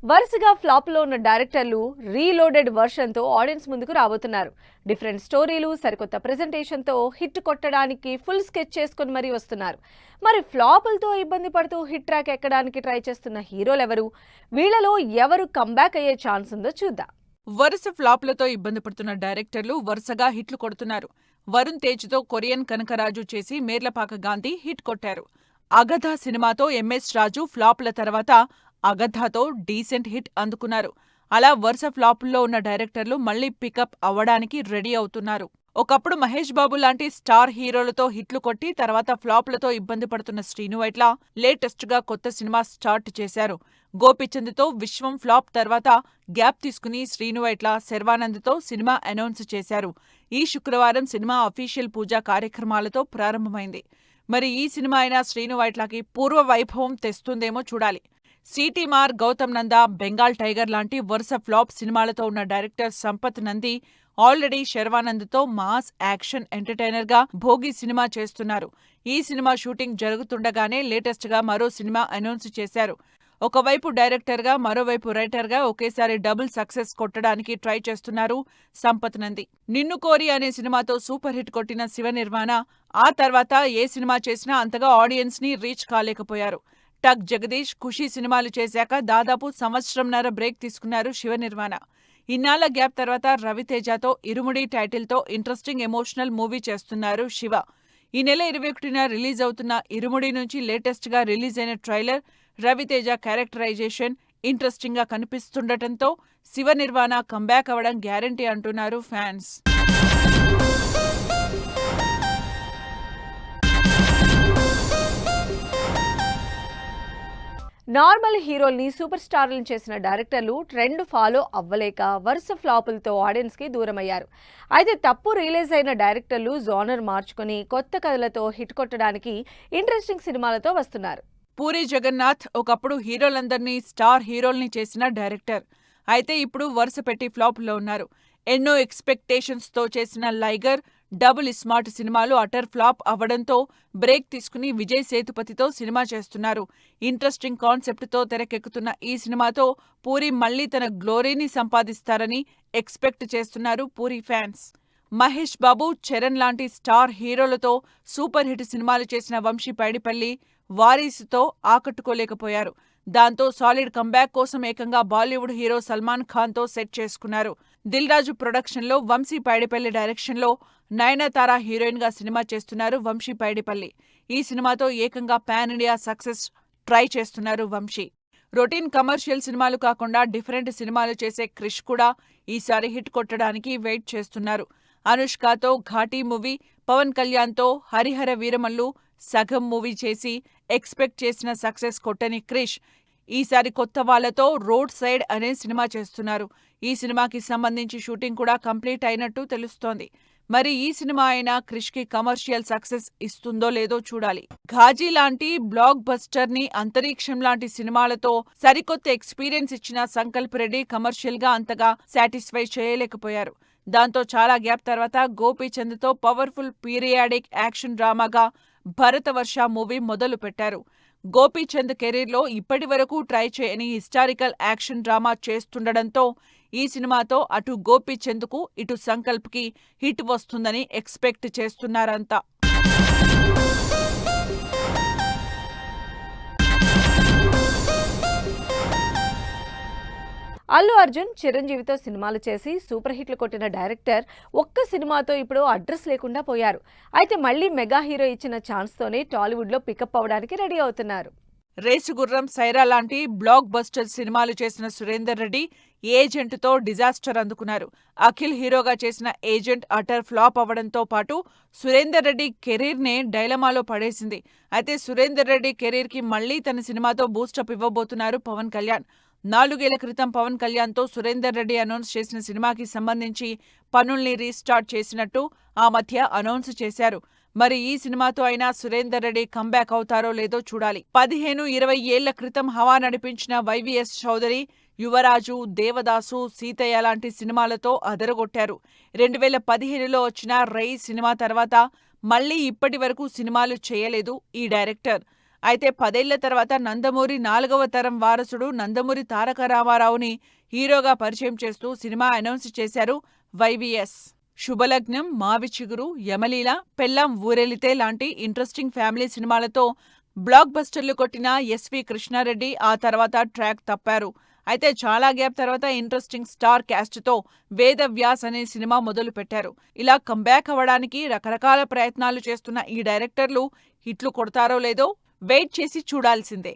వరుసగా ఫ్లాప్లో ఉన్న డైరెక్టర్లు రీలోడెడ్ వర్షన్తో ఆడియన్స్ ముందుకు రాబోతున్నారు. డిఫరెంట్ స్టోరీలు, సరికొత్త ప్రెజెంటేషన్తో హిట్ కొట్టడానికి ఫుల్ స్కెచ్ చేసుకుని మరీ వస్తున్నారు. మరి ఫ్లాపులతో ఇబ్బంది పడుతూ హిట్ ట్రాక్ ఎక్కడానికి ట్రై చేస్తున్న హీరోలెవరు? వీళ్లలో ఎవరు కంబ్యాక్ అయ్యే ఛాన్స్ ఉందో చూద్దాం. వరుస ఫ్లాప్లతో ఇబ్బంది పడుతున్న డైరెక్టర్లు వరుసగా హిట్లు కొడుతున్నారు. వరుణ్ తేజ్తో కొరియన్ కనకరాజు చేసి మేర్లపాక గాంధీ హిట్ కొట్టారు. అగధ సినిమాతో ఎంఎస్ రాజు ఫ్లాప్ల తర్వాత అగధాతో డీసెంట్ హిట్ అందుకున్నారు. అలా వరుస ఫ్లాపుల్లో ఉన్న డైరెక్టర్లు మళ్లీ పికప్ అవ్వడానికి రెడీ అవుతున్నారు. ఒకప్పుడు మహేష్ బాబు లాంటి స్టార్ హీరోలతో హిట్లు కొట్టి తర్వాత ఫ్లాప్లతో ఇబ్బంది పడుతున్న శ్రీను వైట్ల లేటెస్ట్ గా కొత్త సినిమా స్టార్ట్ చేశారు. గోపీచంద్తో విశ్వం ఫ్లాప్ తర్వాత గ్యాప్ తీసుకుని శ్రీను వైట్ల శర్వానంద్తో సినిమా అనౌన్స్ చేశారు. ఈ శుక్రవారం సినిమా అఫీషియల్ పూజా కార్యక్రమాలతో ప్రారంభమైంది. మరి ఈ సినిమా అయినా శ్రీను వైట్లకి పూర్వ వైభవం తెస్తుందేమో చూడాలి. సిటీమార్, గౌతమ్ నందా, బెంగాల్ టైగర్ లాంటి వరుస ఫ్లాప్ సినిమాలతో ఉన్న డైరెక్టర్ సంపత్ నంది ఆల్రెడీ శర్వానంద్తో మాస్ యాక్షన్ ఎంటర్టైనర్గా భోగి సినిమా చేస్తున్నారు. ఈ సినిమా షూటింగ్ జరుగుతుండగానే లేటెస్ట్గా మరో సినిమా అనౌన్స్ చేశారు. ఒకవైపు డైరెక్టర్గా, మరోవైపు రైటర్గా ఒకేసారి డబుల్ సక్సెస్ కొట్టడానికి ట్రై చేస్తున్నారు సంపత్ నంది. నిన్ను కోరి అనే సినిమాతో సూపర్ హిట్ కొట్టిన శివ నిర్వాణ ఆ తర్వాత ఏ సినిమా చేసినా అంతగా ఆడియన్స్ ని రీచ్ కాలేకపోయారు. టక్ జగదీష్, ఖుషీ సినిమాలు చేశాక దాదాపు సంవత్సరంన్నర బ్రేక్ తీసుకున్నారు శివ నిర్వాణ. ఇన్నాళ్ల గ్యాప్ తర్వాత రవితేజతో ఇరుముడి టైటిల్తో ఇంట్రెస్టింగ్ ఎమోషనల్ మూవీ చేస్తున్నారు శివ. ఈ నెల 21న రిలీజ్ అవుతున్న ఇరుముడి నుంచి లేటెస్ట్ గా రిలీజ్ అయిన ట్రైలర్, రవితేజ క్యారెక్టరైజేషన్ ఇంట్రెస్టింగ్ గా కనిపిస్తుండటంతో శివ నిర్వాణ కంబ్యాక్ అవ్వడం గ్యారంటీ అంటున్నారు ఫ్యాన్స్. నార్మల్ హీరోల్ని సూపర్ స్టార్లను చేసిన డైరెక్టర్లు ట్రెండ్ ఫాలో అవ్వలేక వరుస ఫ్లాపులతో ఆడియన్స్కి దూరమయ్యారు. అయితే తప్పు రిలీజ్ అయిన డైరెక్టర్లు జోనర్ మార్చుకుని కొత్త కథలతో హిట్ కొట్టడానికి ఇంట్రెస్టింగ్ సినిమాలతో వస్తున్నారు. పూరి జగన్నాథ్ ఒకప్పుడు హీరోలందర్నీ స్టార్ హీరోల్ని చేసిన డైరెక్టర్. అయితే ఇప్పుడు వరుస పెట్టి ఫ్లాప్లో ఉన్నారు. ఎన్నో ఎక్స్పెక్టేషన్స్తో చేసిన లైగర్, డబుల్ స్మార్ట్ సినిమాలు అటర్ ఫ్లాప్ అవ్వడంతో బ్రేక్ తీసుకుని విజయ్ సేతుపతితో సినిమా చేస్తున్నారు. ఇంట్రెస్టింగ్ కాన్సెప్ట్తో తెరకెక్కుతున్న ఈ సినిమాతో పూరి మళ్లీ తన గ్లోరీని సంపాదిస్తారని ఎక్స్పెక్ట్ చేస్తున్నారు పూరి ఫ్యాన్స్. మహేష్ బాబు, చరణ్ లాంటి స్టార్ హీరోలతో సూపర్ హిట్ సినిమాలు చేసిన వంశీ పైడిపల్లి వారీసుతో ఆకట్టుకోలేకపోయారు. దాంతో సాలిడ్ కంబ్యాక్ కోసం ఏకంగా బాలీవుడ్ హీరో సల్మాన్ ఖాన్తో సెట్ చేసుకున్నారు. దిల్ రాజు ప్రొడక్షన్లో వంశీ పైడిపల్లి డైరెక్షన్లో నయనతార హీరోయిన్గా సినిమా చేస్తున్నారు వంశీ పైడిపల్లి. ఈ సినిమాతో ఏకంగా పాన్ ఇండియా సక్సెస్ ట్రై చేస్తున్నారు వంశీ. రొటీన్ కమర్షియల్ సినిమాలు కాకుండా డిఫరెంట్ సినిమాలు చేసే క్రిష్ కూడా ఈసారి హిట్ కొట్టడానికి వెయిట్ చేస్తున్నారు. అనుష్కతో ఘాటీ మూవీ, పవన్ కళ్యాణ్తో హరిహర వీరమల్లు సగం మూవీ చేసి ఎక్స్పెక్ట్ చేసిన సక్సెస్ కొట్టని క్రిష్ ఈసారి కొత్త వాళ్లతో రోడ్ సైడ్ అనే సినిమా చేస్తున్నారు. ఈ సినిమాకి సంబంధించి షూటింగ్ కూడా కంప్లీట్ అయినట్టు తెలుస్తోంది. మరి ఈ సినిమా అయినా క్రిష్ కి కమర్షియల్ సక్సెస్ ఇస్తుందో లేదో చూడాలి. ఘాజీ లాంటి బ్లాక్ బస్టర్ ని, అంతరిక్షం లాంటి సినిమాలతో సరికొత్త ఎక్స్పీరియన్స్ ఇచ్చిన సంకల్ప్ రెడ్డి కమర్షియల్ గా అంతగా సాటిస్ఫై చేయలేకపోయారు. దాంతో చాలా గ్యాప్ తర్వాత గోపీచంద్తో పవర్ఫుల్ పీరియాడిక్ యాక్షన్ డ్రామాగా భరతవర్ష మూవీ మొదలు పెట్టారు. గోపీచంద్ కెరీర్లో ఇప్పటి వరకు ట్రై చేయని హిస్టారికల్ యాక్షన్ డ్రామా చేస్తుండటంతో ఈ సినిమాతో అటు గోపీచంద్కు, ఇటు సంకల్ప్కి హిట్ వస్తుందని ఎక్స్పెక్ట్ చేస్తున్నారంతా. అల్లు అర్జున్, చిరంజీవితో సినిమాలు చేసి సూపర్ హిట్లు కొట్టిన డైరెక్టర్ ఒక్క సినిమాతో ఇప్పుడు అడ్రస్ లేకుండా పోయారు. అయితే మళ్లీ మెగా హీరో ఇచ్చిన ఛాన్స్తోనే టాలీవుడ్లో పికప్ అవ్వడానికి రెడీ అవుతున్నారు. రేసుగుర్రం, సైరా లాంటి బ్లాక్ బస్టర్ సినిమాలు చేసిన సురేందర్ రెడ్డి ఏజెంట్తో డిజాస్టర్ అందుకున్నారు. అఖిల్ హీరోగా చేసిన ఏజెంట్ అటర్ ఫ్లాప్ అవ్వడంతో పాటు సురేందర్ రెడ్డి కెరీర్నే డైలమాలో పడేసింది. అయితే సురేందర్ రెడ్డి కెరీర్కి మళ్లీ తన సినిమాతో బూస్టప్ ఇవ్వబోతున్నారు పవన్ కళ్యాణ్. 4 ఏళ్ల క్రితం పవన్ కళ్యాణ్తో సురేందర్ రెడ్డి అనౌన్స్ చేసిన సినిమాకి సంబంధించి పనుల్ని రీస్టార్ట్ చేసినట్టు ఆ మధ్య అనౌన్స్ చేశారు. మరి ఈ సినిమాతో అయినా సురేందర్ రెడ్డి కంబ్యాక్ అవుతారో లేదో చూడాలి. 15-20 ఏళ్ల క్రితం హవా నడిపించిన వైవీఎస్ చౌదరి, యువరాజు, దేవదాసు, సీతయ్య లాంటి సినిమాలతో అదరగొట్టారు. 2015లో వచ్చిన రై సినిమా తర్వాత మళ్లీ ఇప్పటి వరకు సినిమాలు చేయలేదు ఈ డైరెక్టర్. అయితే 10 ఏళ్ల తర్వాత నందమూరి 4వ తరం వారసుడు నందమూరి తారక రామారావుని హీరోగా పరిచయం చేస్తూ సినిమా అనౌన్స్ చేశారు వైవీఎస్. శుభలగ్నం, మావి చిగురు, యమలీల, పెళ్ళాం ఊరెళితే లాంటి ఇంట్రెస్టింగ్ ఫ్యామిలీ సినిమాలతో బ్లాక్ బస్టర్లు కొట్టిన ఎస్వి కృష్ణారెడ్డి ఆ తర్వాత ట్రాక్ తప్పారు. అయితే చాలా గ్యాప్ తర్వాత ఇంట్రెస్టింగ్ స్టార్ క్యాస్ట్తో వేదవ్యాస్ అనే సినిమా మొదలు పెట్టారు. ఇలా కంబ్యాక్ అవ్వడానికి రకరకాల ప్రయత్నాలు చేస్తున్న ఈ డైరెక్టర్లు హిట్లు కొడతారో లేదో వెయిట్ చేసి చూడాల్సిందే.